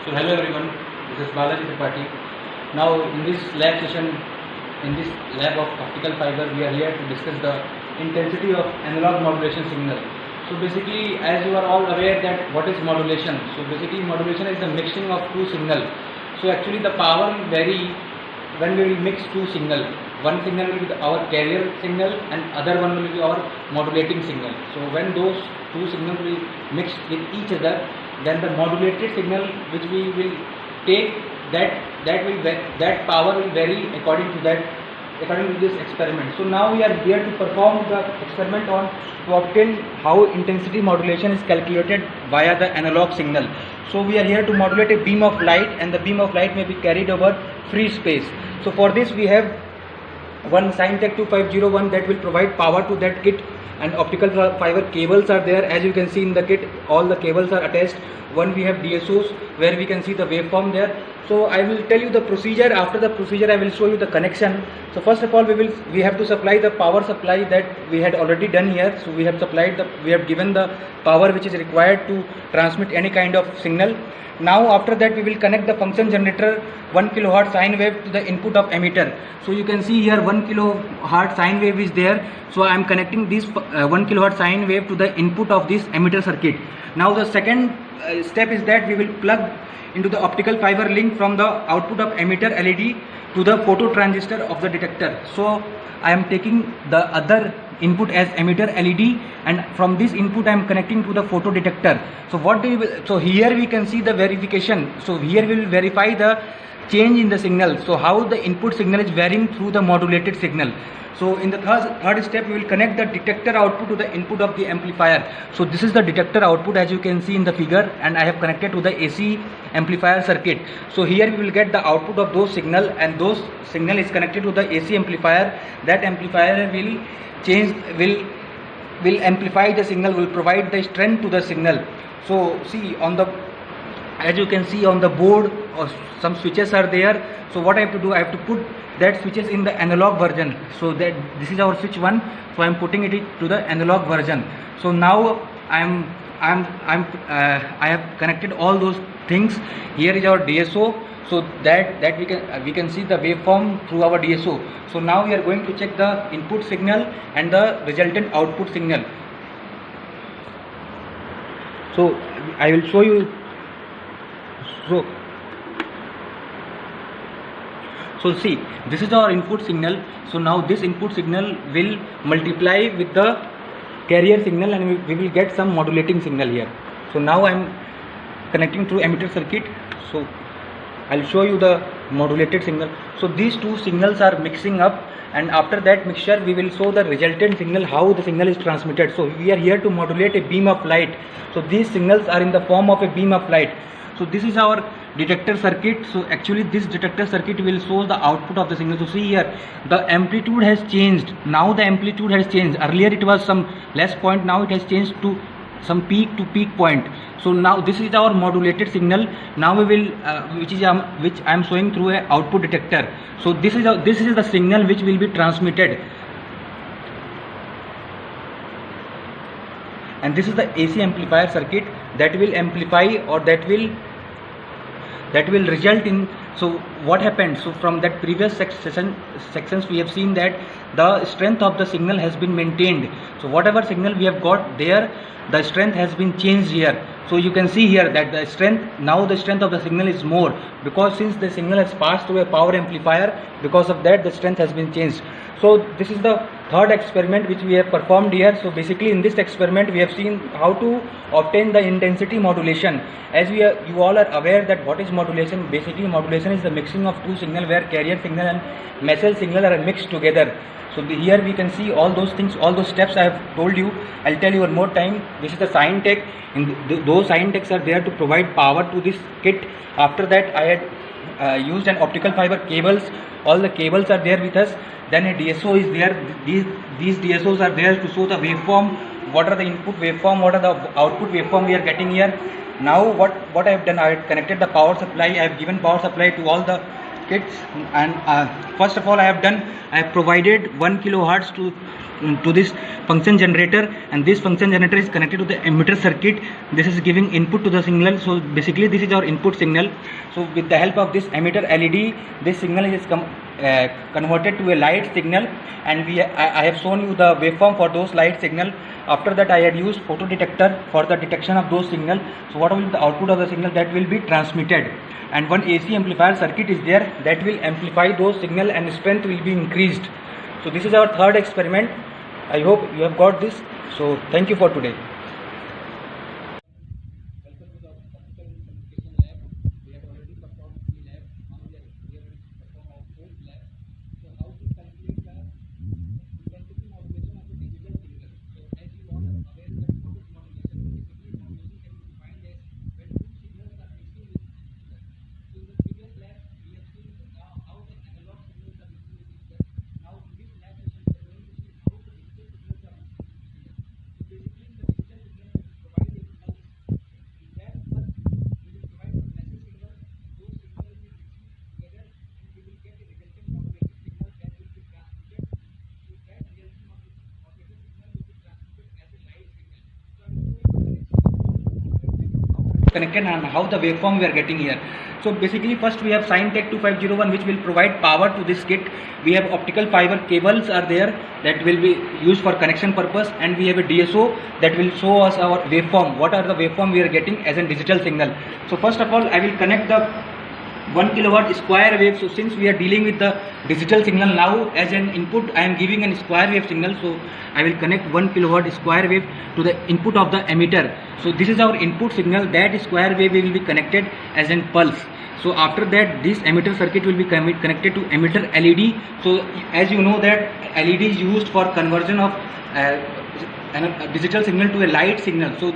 So hello everyone, this is Balaji Tripathi. Now in this lab session, in this lab of optical fiber, we are here to discuss the intensity of analog modulation signal. So basically, as you are all aware that what is modulation. So basically modulation is the mixing of two signal. So actually the power will vary when we will mix two signal. One signal will be our carrier signal and other one will be our modulating signal. So when those two signals will mix with each other, then the modulated signal which we will take, that power will vary according to this experiment. So now we are here to perform the experiment to obtain how intensity modulation is calculated via the analog signal. So we are here to modulate a beam of light, and the beam of light may be carried over free space. So for this we have one Scientech 2501 that will provide power to that kit, and optical fiber cables are there. As you can see in the kit, all the cables are attached. One we have DSOs where we can see the waveform there. So I will tell you the procedure. After the procedure I will show you the connection. So first of all we have to supply the power supply that we had already done here. So we have given the power which is required to transmit any kind of signal. Now after that we will connect the function generator 1 kHz sine wave to the input of emitter. So you can see here 1 kHz sine wave is there. So I am connecting this 1 kHz sine wave to the input of this emitter circuit. Now the second step is that we will plug into the optical fiber link from the output of emitter LED to the photo transistor of the detector. So I am taking the other input as emitter LED, and from this input I am connecting to the photo detector. So here we can see the verification. So here we will verify the change in the signal. So how the input signal is varying through the modulated signal. So in the third step we will connect the detector output to the input of the amplifier. So this is the detector output as you can see in the figure, and I have connected to the AC amplifier circuit. So here we will get the output of those signal, and those signal is connected to the AC amplifier. That amplifier will amplify the signal, will provide the strength to the signal. So see as you can see on the board, some switches are there. So what I have to do, I have to put that switches in the analog version. So that this is our switch 1. So I am putting it to the analog version. So now I have connected all those things. Here is our DSO. So that we can see the waveform through our DSO. So now we are going to check the input signal and the resultant output signal. So I will show you. So see, this is our input signal. So now this input signal will multiply with the carrier signal, and we will get some modulating signal here. So now I am connecting to emitter circuit. So I'll show you the modulated signal. So these two signals are mixing up, and after that mixture we will show the resultant signal, how the signal is transmitted. So we are here to modulate a beam of light. So these signals are in the form of a beam of light. So this is our detector circuit. So actually this detector circuit will show the output of the signal. So see here, the amplitude has changed. Now the amplitude has changed. Earlier it was some less point, now it has changed to some peak to peak point. So now this is our modulated signal. Now we will which I am showing through a output detector. So this is the signal which will be transmitted, and this is the AC amplifier circuit that will amplify, or that will result in. So what happened? So from that previous sections we have seen that the strength of the signal has been maintained. So whatever signal we have got there, the strength has been changed here. So you can see here that the strength of the signal is more, because since the signal has passed through a power amplifier, because of that the strength has been changed. So this is the third experiment which we have performed here. So basically in this experiment we have seen how to obtain the intensity modulation. As you all are aware that what is modulation. Basically modulation is the mixing of two signal, where carrier signal and message signal are mixed together. So here we can see all those things, all those steps I have told you. I'll tell you one more time. This is the Scientech, and those Scientechs are there to provide power to this kit. After that I had used an optical fiber cables. All the cables are there with us. Then a DSO is there. These DSOs are there to show the waveform. What are the input waveform? What are the output waveform we are getting here? Now what I have done, I have connected the power supply. I have given power supply to all the circuits, and first of all I have provided 1 kilohertz to this function generator, and this function generator is connected to the emitter circuit. This is giving input to the signal. So basically this is our input signal. So with the help of this emitter LED, this signal is converted to a light signal, and I have shown you the waveform for those light signal. After that I had used photodetector for the detection of those signal. So what will be the output of the signal? That will be transmitted, and one AC amplifier circuit is there that will amplify those signal and strength will be increased. So this is our third experiment. I hope you have got this. So thank you for today. Connected and how the waveform we are getting here. So basically first we have Scientech 2501 which will provide power to this kit. We have optical fiber cables are there that will be used for connection purpose, and we have a DSO that will show us our waveform, what are the waveform we are getting as a digital signal. So first of all I will connect the 1 kilowatt square wave. So since we are dealing with the digital signal now, as an input I am giving a square wave signal, so I will connect 1 kilowatt square wave to the input of the emitter. So this is our input signal. That square wave will be connected as a pulse. So after that this emitter circuit will be connected to emitter LED. So as you know that LED is used for conversion of a digital signal to a light signal. So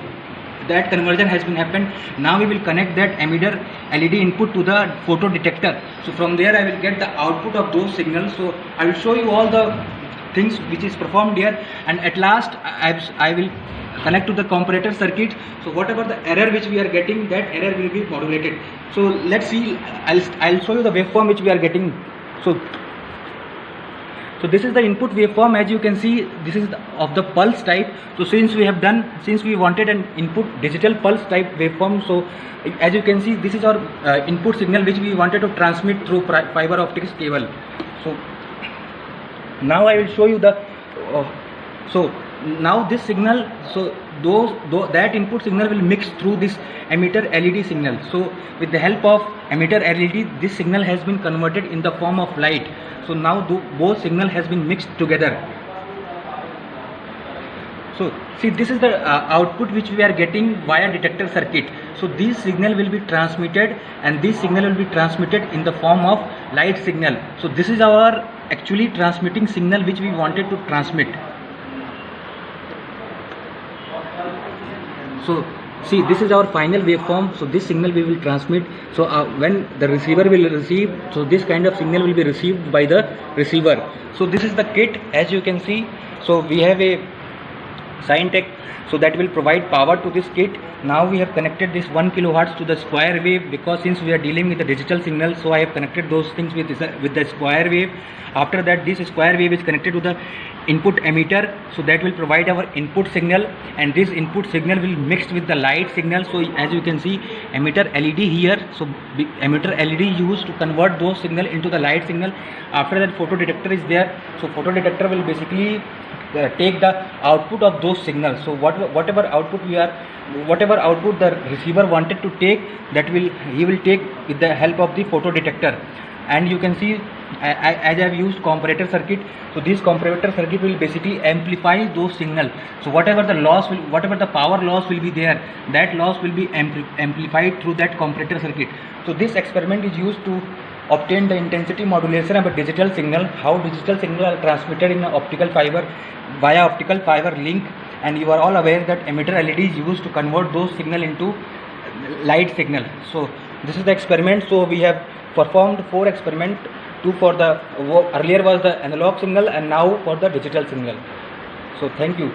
that conversion has been happened. Now we will connect that emitter LED input to the photo detector. So from there I will get the output of those signals. So I will show you all the things which is performed here, and at last I will connect to the comparator circuit. So whatever the error which we are getting, that error will be modulated. So let's see. I'll show you the waveform which we are getting. So this is the input waveform. As you can see, this is of the pulse type. So since we wanted an input digital pulse type waveform, so as you can see, this is our input signal which we wanted to transmit through fiber optics cable. So now I will show you the so now this signal, so that input signal will mix through this emitter LED signal. So with the help of emitter LED, this signal has been converted in the form of light. So now both signal has been mixed together. So see, this is the output which we are getting via detector circuit. So this signal will be transmitted, and this signal will be transmitted in the form of light signal. So this is our actually transmitting signal which we wanted to transmit. So see, this is our final waveform. So this signal we will transmit. So when the receiver will receive, so this kind of signal will be received by the receiver. So this is the kit, as you can see. So we have a Scientech, so that will provide power to this kit. Now we have connected this 1 kilohertz to the square wave, because since we are dealing with the digital signal, so I have connected those things with the square wave. After that, this square wave is connected to the input emitter, so that will provide our input signal, and this input signal will mix with the light signal. So as you can see, emitter LED here. So emitter LED used to convert those signal into the light signal. After that, photo detector is there. So photo detector will basically take the output of those signals. So whatever output the receiver wanted to take, he will take with the help of the photo detector. And you can see, as I have used comparator circuit, so this comparator circuit will basically amplify those signals. So whatever the power loss will be there, that loss will be amplified through that comparator circuit. So this experiment is used to obtain the intensity modulation of a digital signal, how digital signal are transmitted in optical fiber via optical fiber link. And you are all aware that emitter LED is used to convert those signal into light signal. So this is the experiment. So we have performed 4 experiments. 2 for the earlier was the analog signal, and now for the digital signal. So thank you.